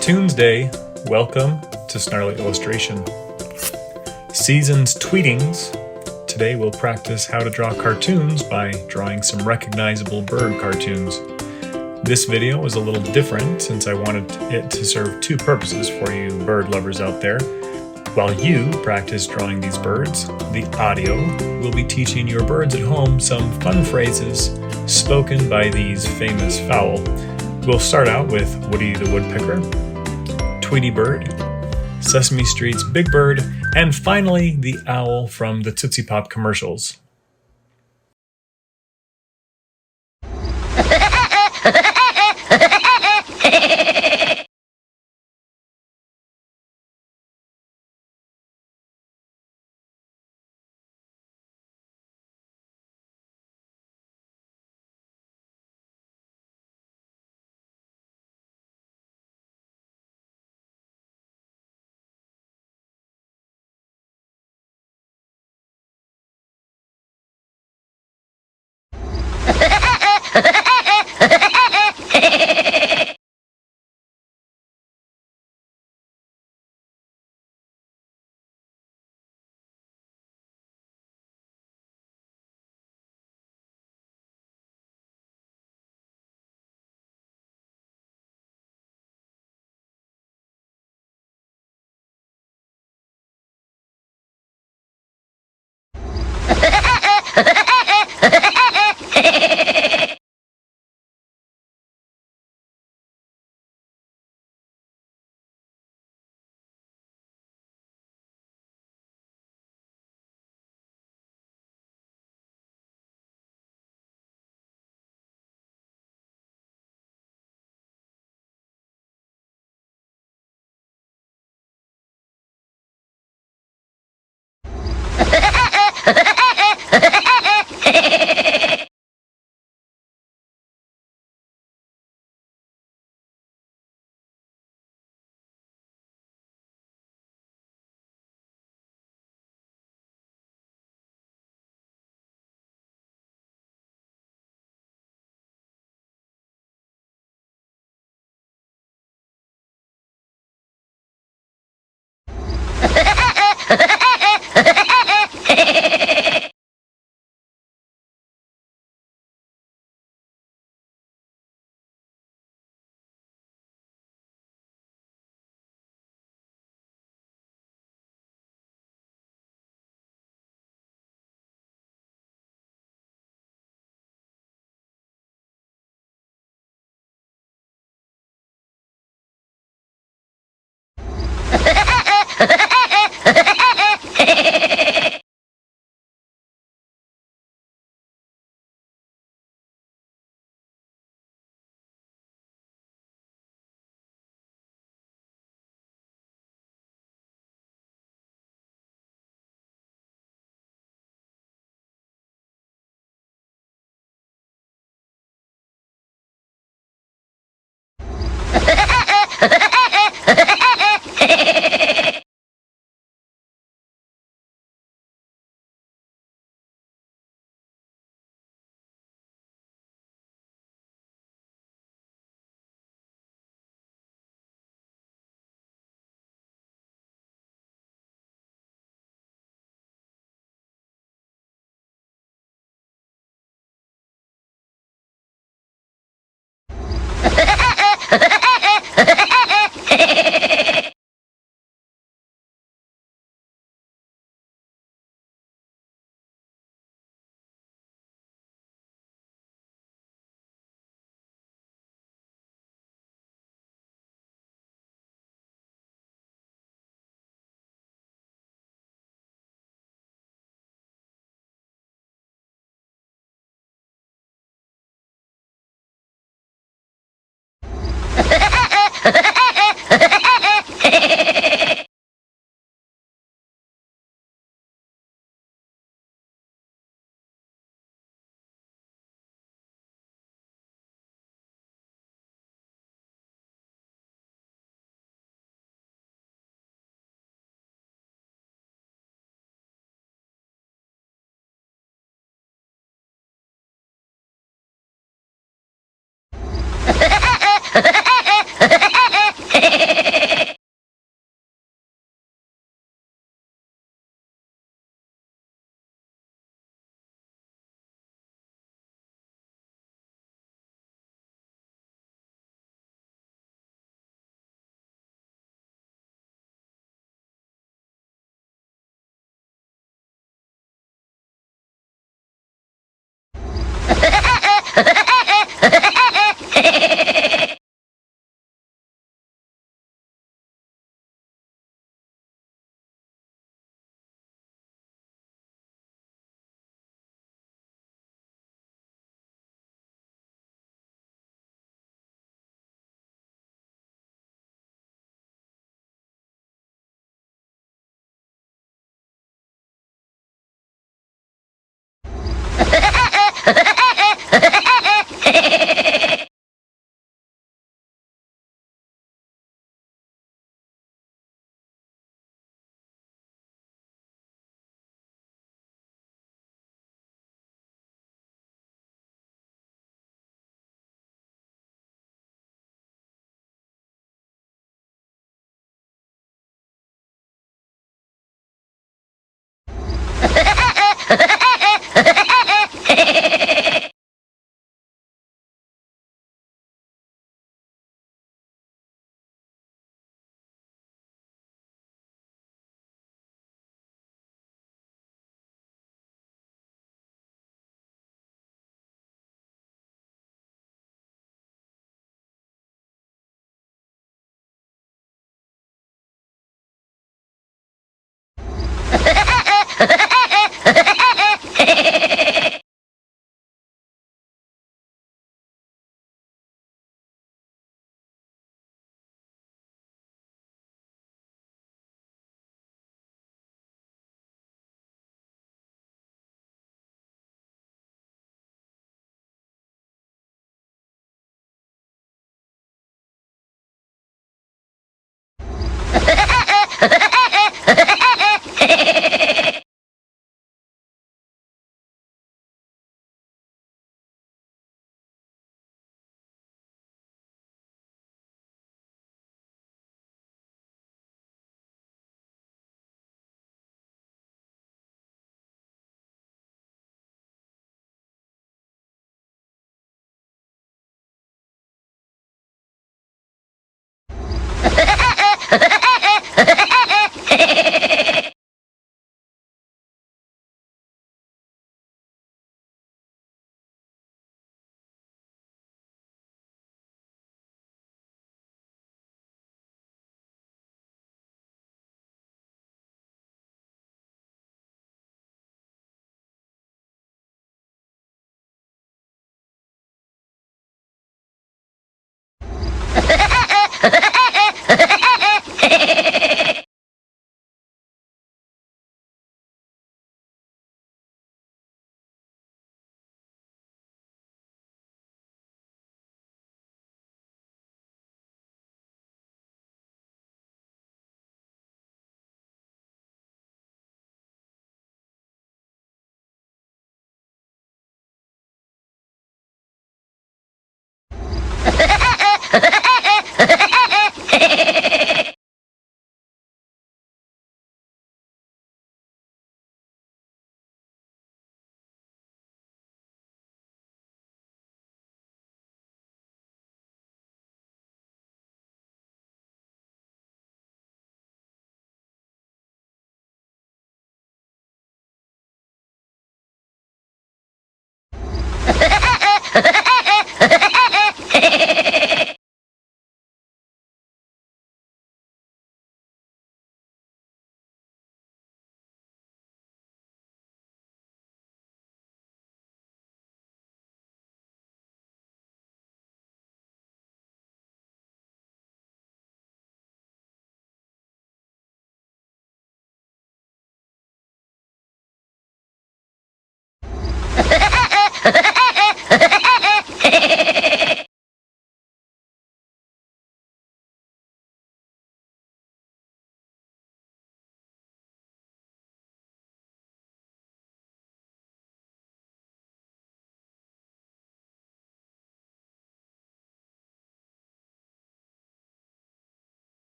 Cartoons Day. Welcome to Snarly Illustration. Season's Tweetings. Today we'll practice how to draw cartoons by drawing some recognizable bird cartoons. This video is a little different since I wanted it to serve two purposes for you bird lovers out there. While you practice drawing these birds, the audio will be teaching your birds at home some fun phrases spoken by these famous fowl. We'll start out with Woody the Woodpecker, Tweety Bird, Sesame Street's Big Bird, and finally the owl from the Tootsie Pop commercials.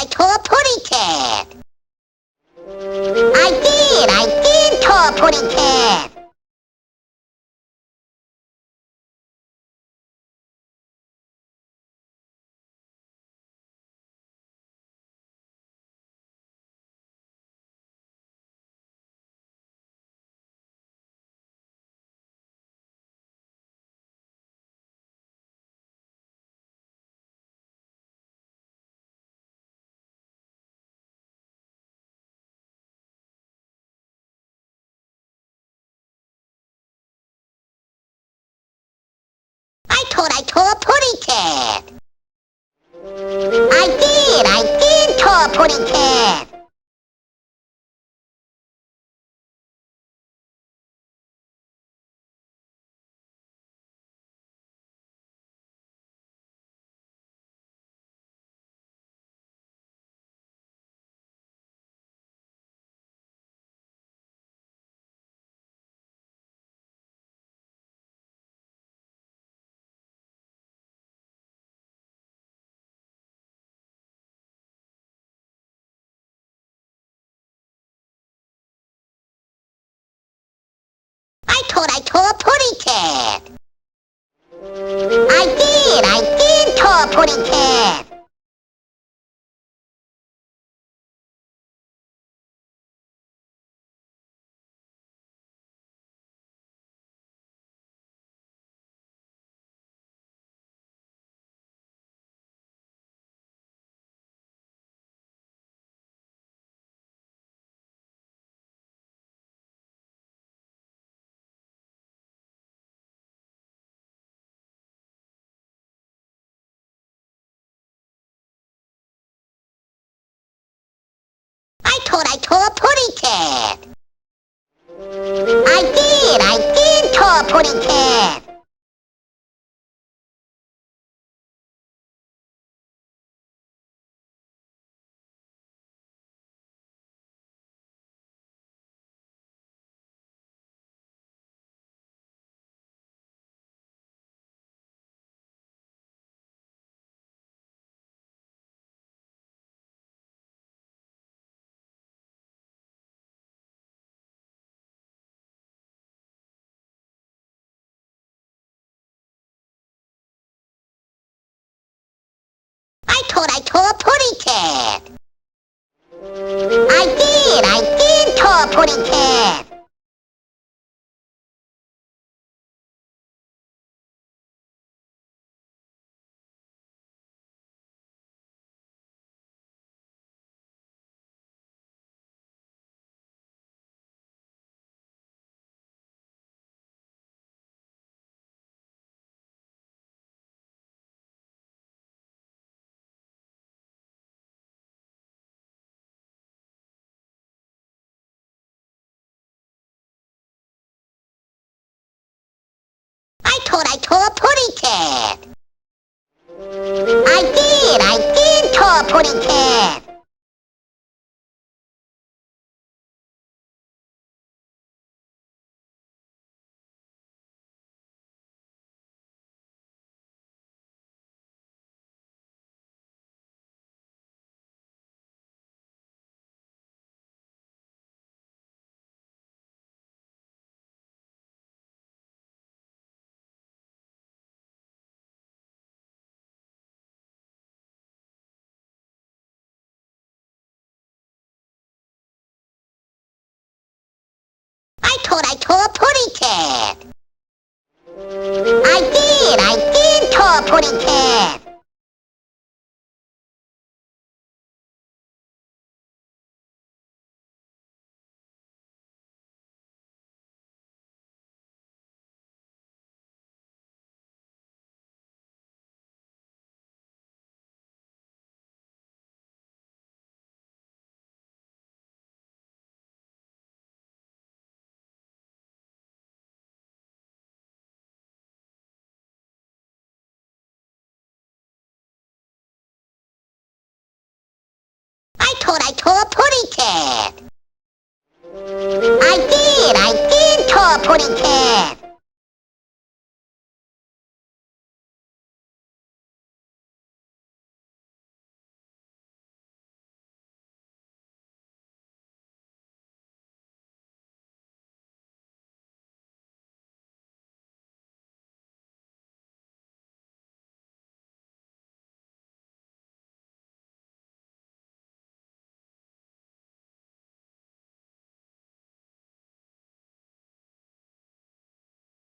I tore a pudding can. I did tore a pudding can. thought I tore a pudding can. I did tore a pudding can. I thought I tore a pudding can. I did tore a pudding can. I thought I tore a pudding can. I did tore a pudding can. I thought I tore a pudding can. I did tore a pudding can. I thought I tore a pudding can. I did tore a pudding can. I thought I tore a pudding can. I did tore a pudding can. I thought I tore a pudding can. I did tore a pudding can.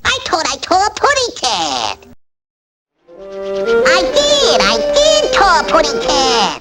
I thought I tore a pudding can. I did tore a pudding can.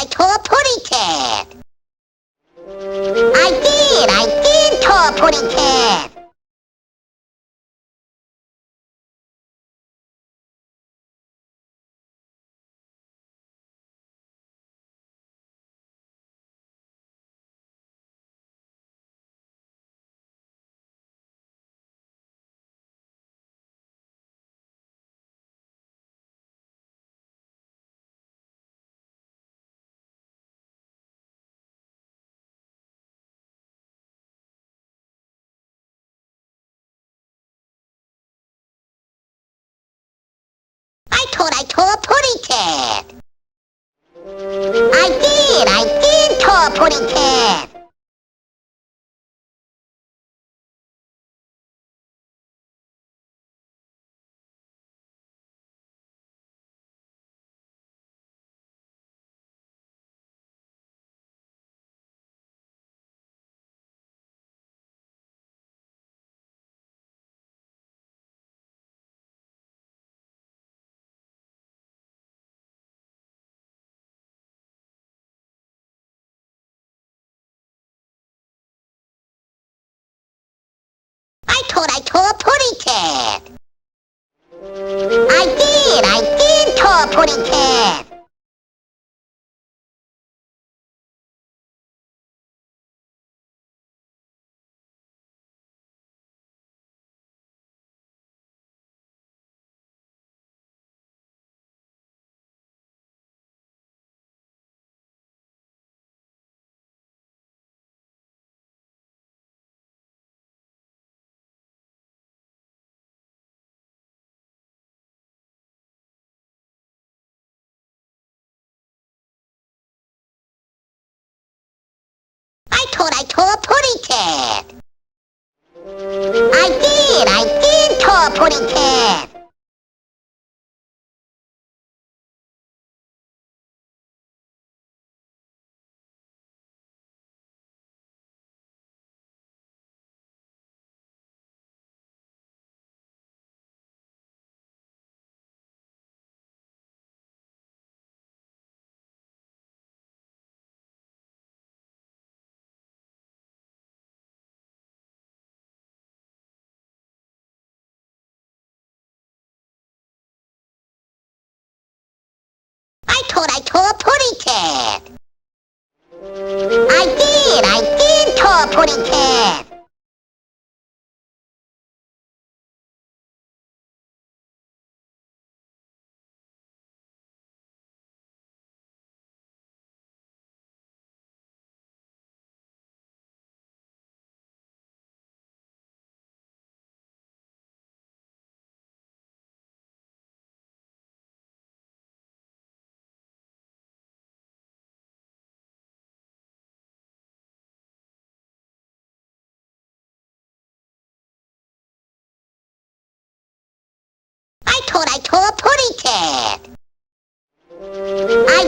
I tore a pudding can. I did tore a pudding can. I tore a pudding can. I did tore a pudding can. I tore a pudding can. I did tore a pudding can. I tore a pudding can. I did tore a pudding can. I tore a pudding can. I did tore a pudding can. I tore a pudding can. I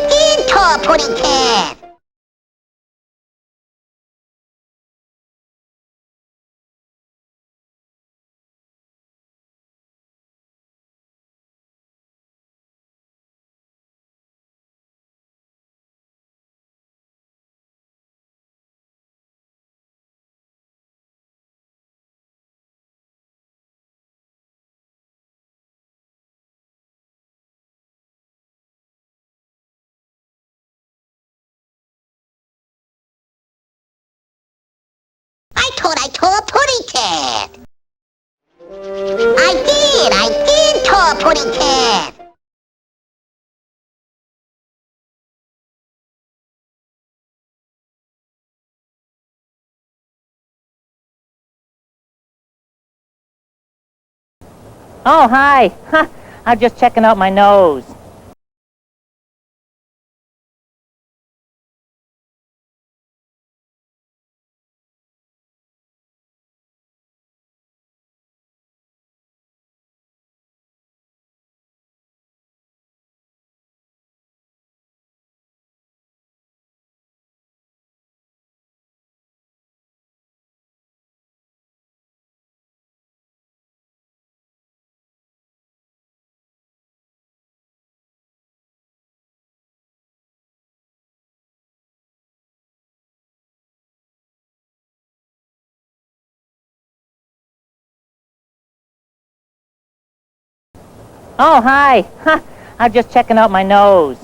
did tore a pudding can. I tore a pudding can. I did tore a pudding can. Oh, hi. I'm just checking out my nose. Oh, hi. Huh, I'm just checking out my nose.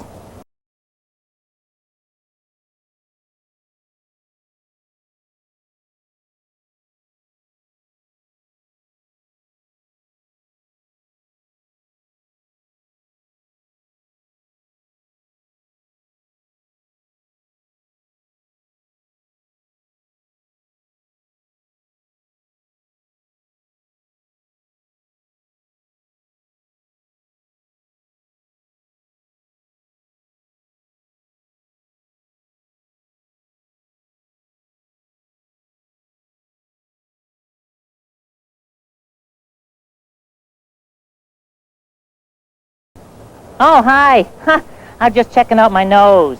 Oh, hi. Huh, I'm just checking out my nose.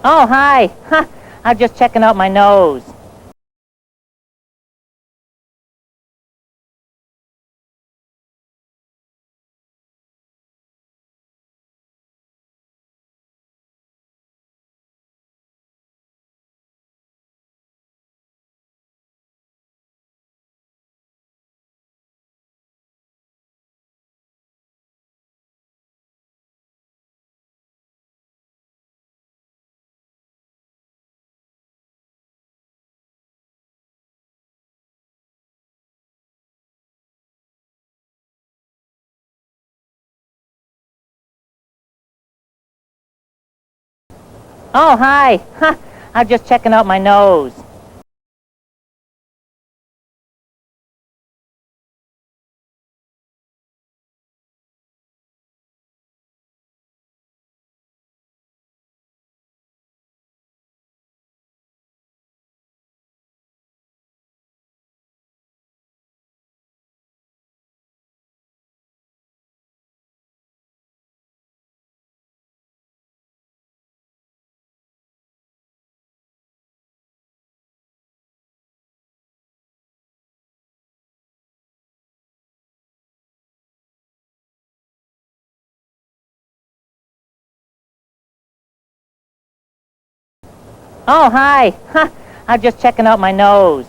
Oh, hi. Huh, I'm just checking out my nose. Oh, hi. Huh, I'm just checking out my nose. Oh, hi. Huh, I'm just checking out my nose.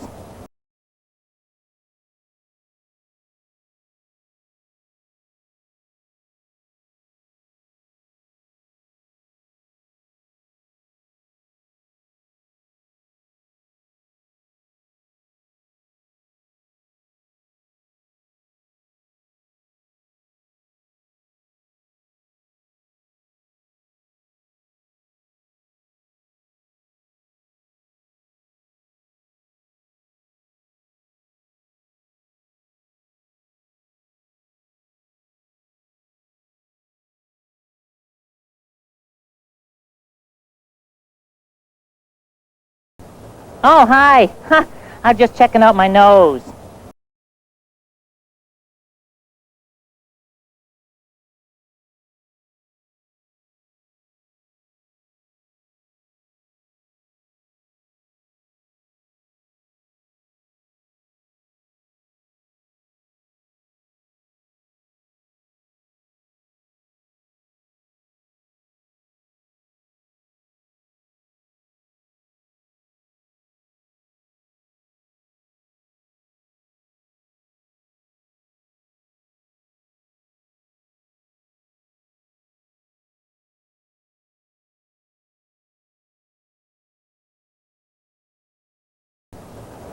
Oh, hi. Huh, I'm just checking out my nose.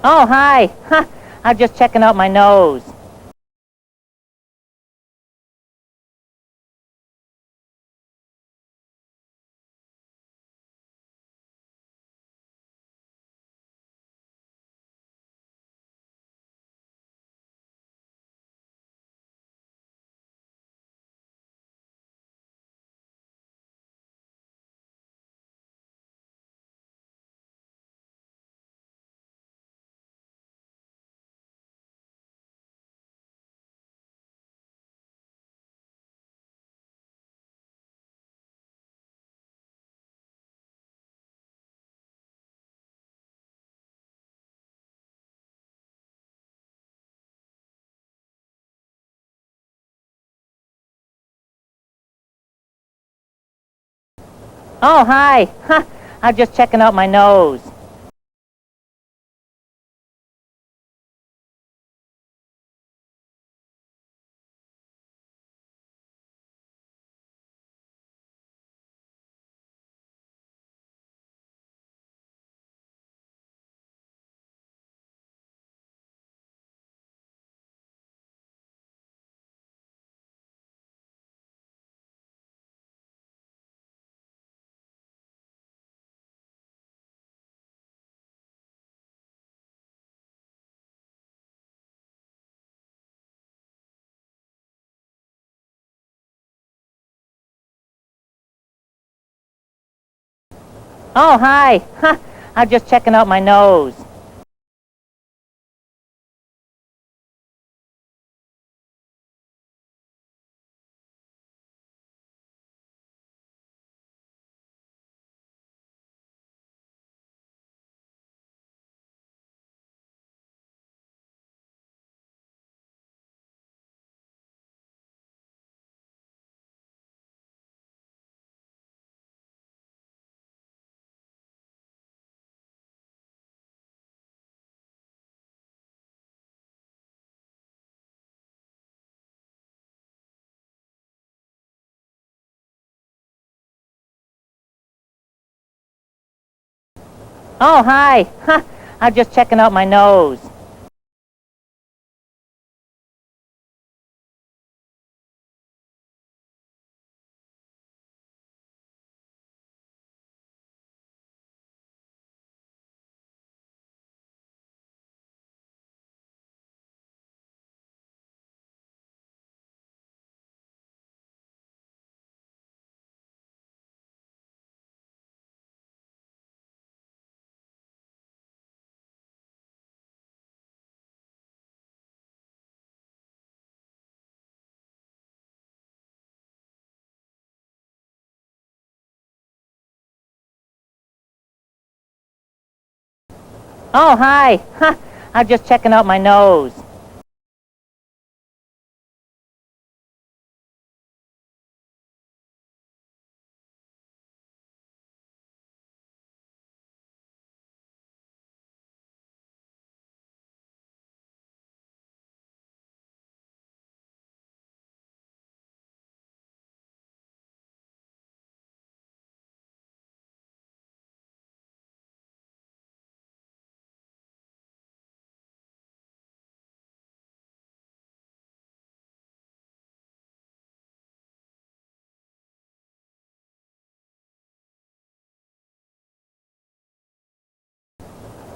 Oh, hi. Huh, I'm just checking out my nose. Oh, hi. Ha, I'm just checking out my nose. Oh, hi. Ha, I'm just checking out my nose. Oh, hi. Ha, I'm just checking out my nose. Oh, hi. Ha, I'm just checking out my nose.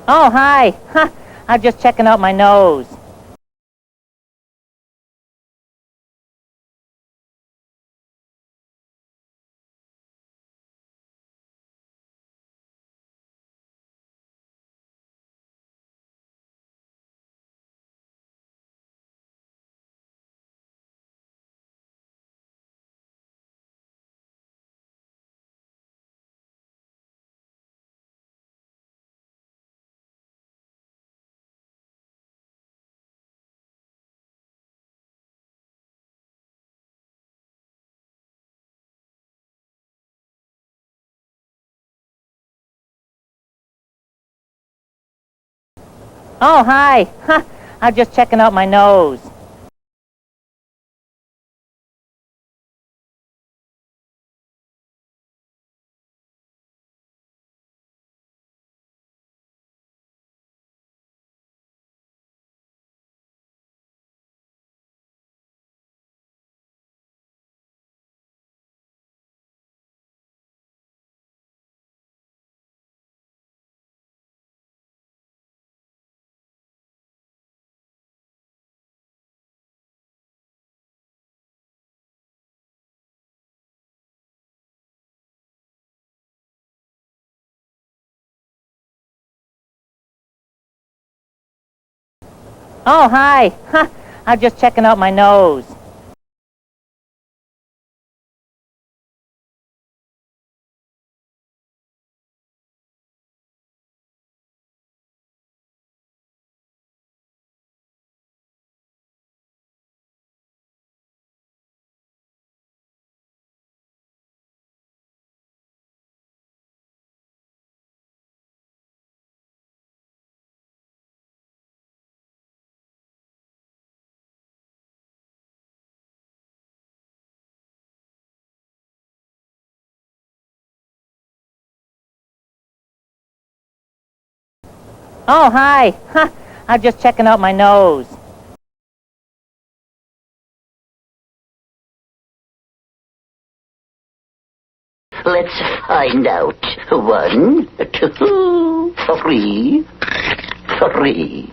Oh, hi. Ha, I'm just checking out my nose. Oh, hi. Ha, I'm just checking out my nose. Oh, hi. Ha, I'm just checking out my nose. Oh, hi. Ha, I'm just checking out my nose. Let's find out. 1, 2, 3, 3.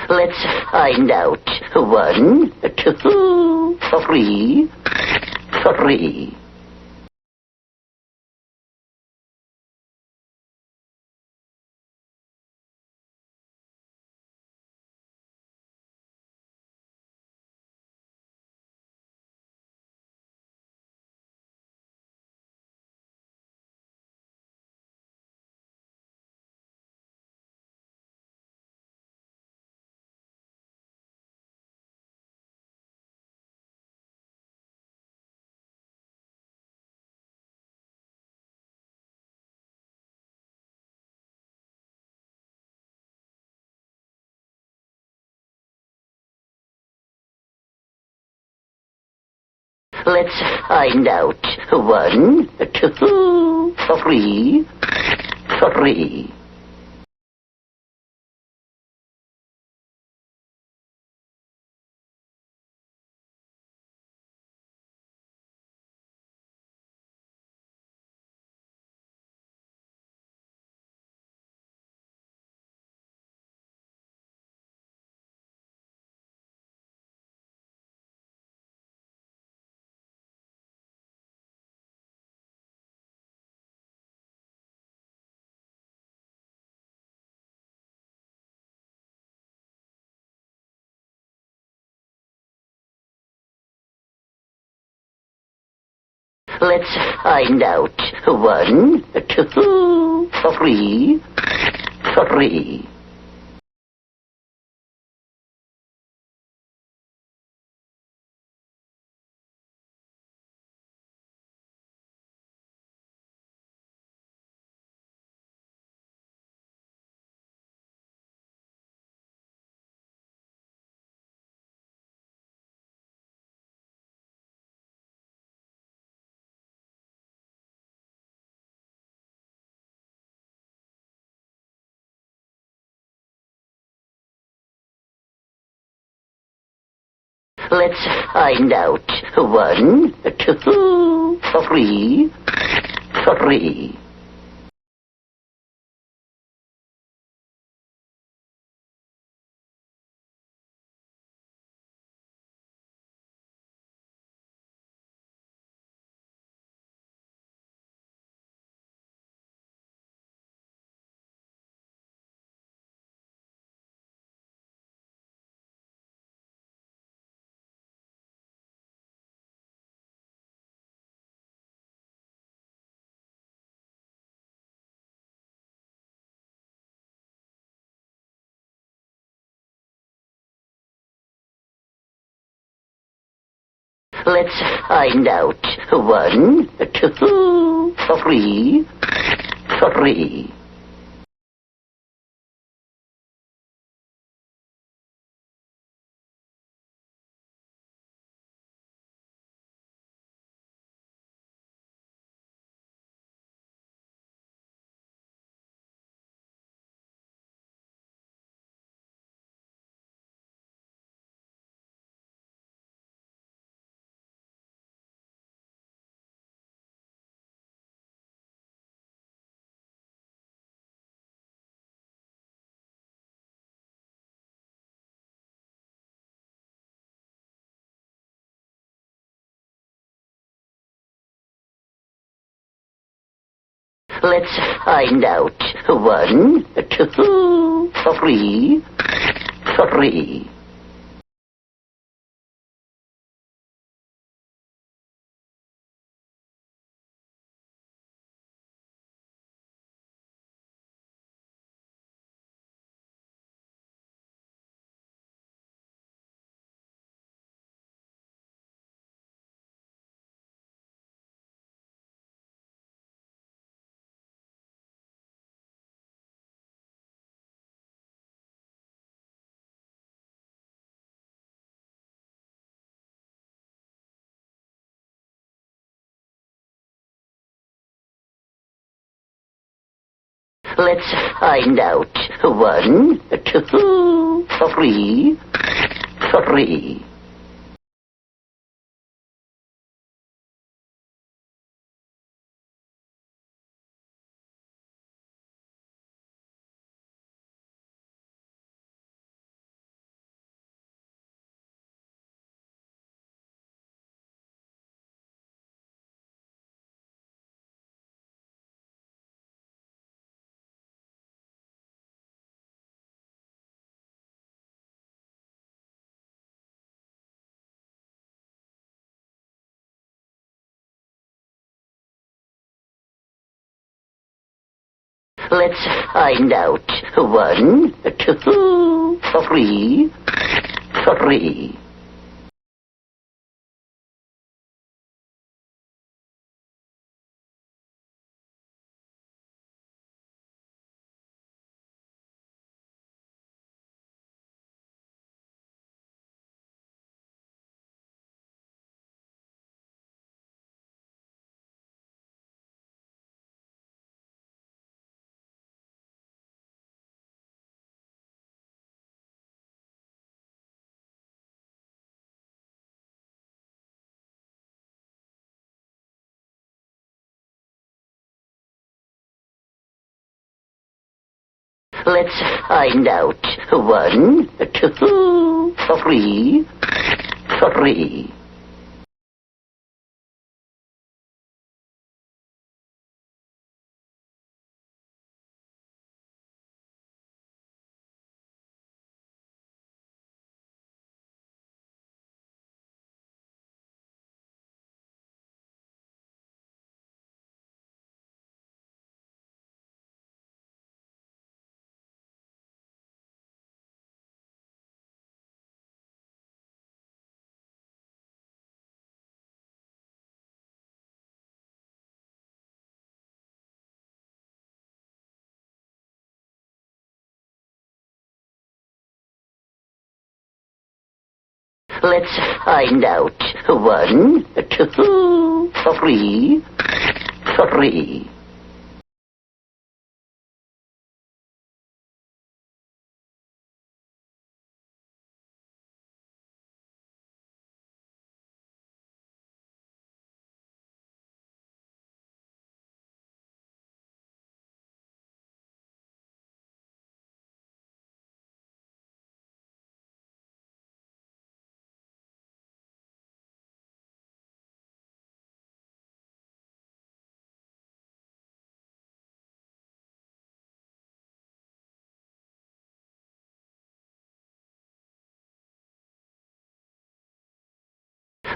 Let's find out. 1, 2, 3, 3. Let's find out. 1, 2, 3, 3. Let's find out. 1, 2, 3, 3. Let's find out. 1, 2, 3, 3. Let's find out. 1, 2, 3, 3. Let's find out. 1, 2, 3, 3. Let's find out. 1, 2, 3, 3. Let's find out. 1, 2, 3, 3. Let's find out. 1, 2, 3, 3. Let's find out. 1, 2, 3, 3.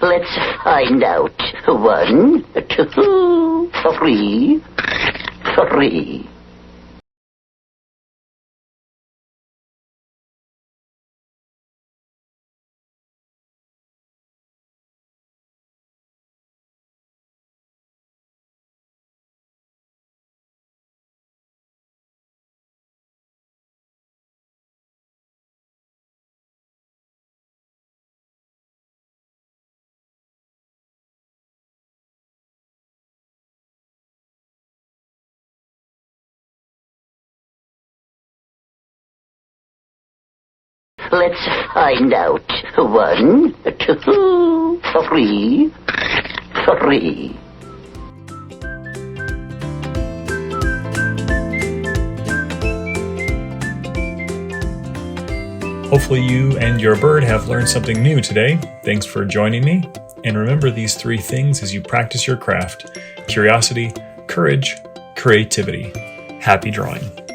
Let's find out. 1, 2, 3, 3. Let's find out. 1, 2, 3, 3. Hopefully you and your bird have learned something new today. Thanks for joining me. And remember these 3 things as you practice your craft: curiosity, courage, creativity. Happy drawing.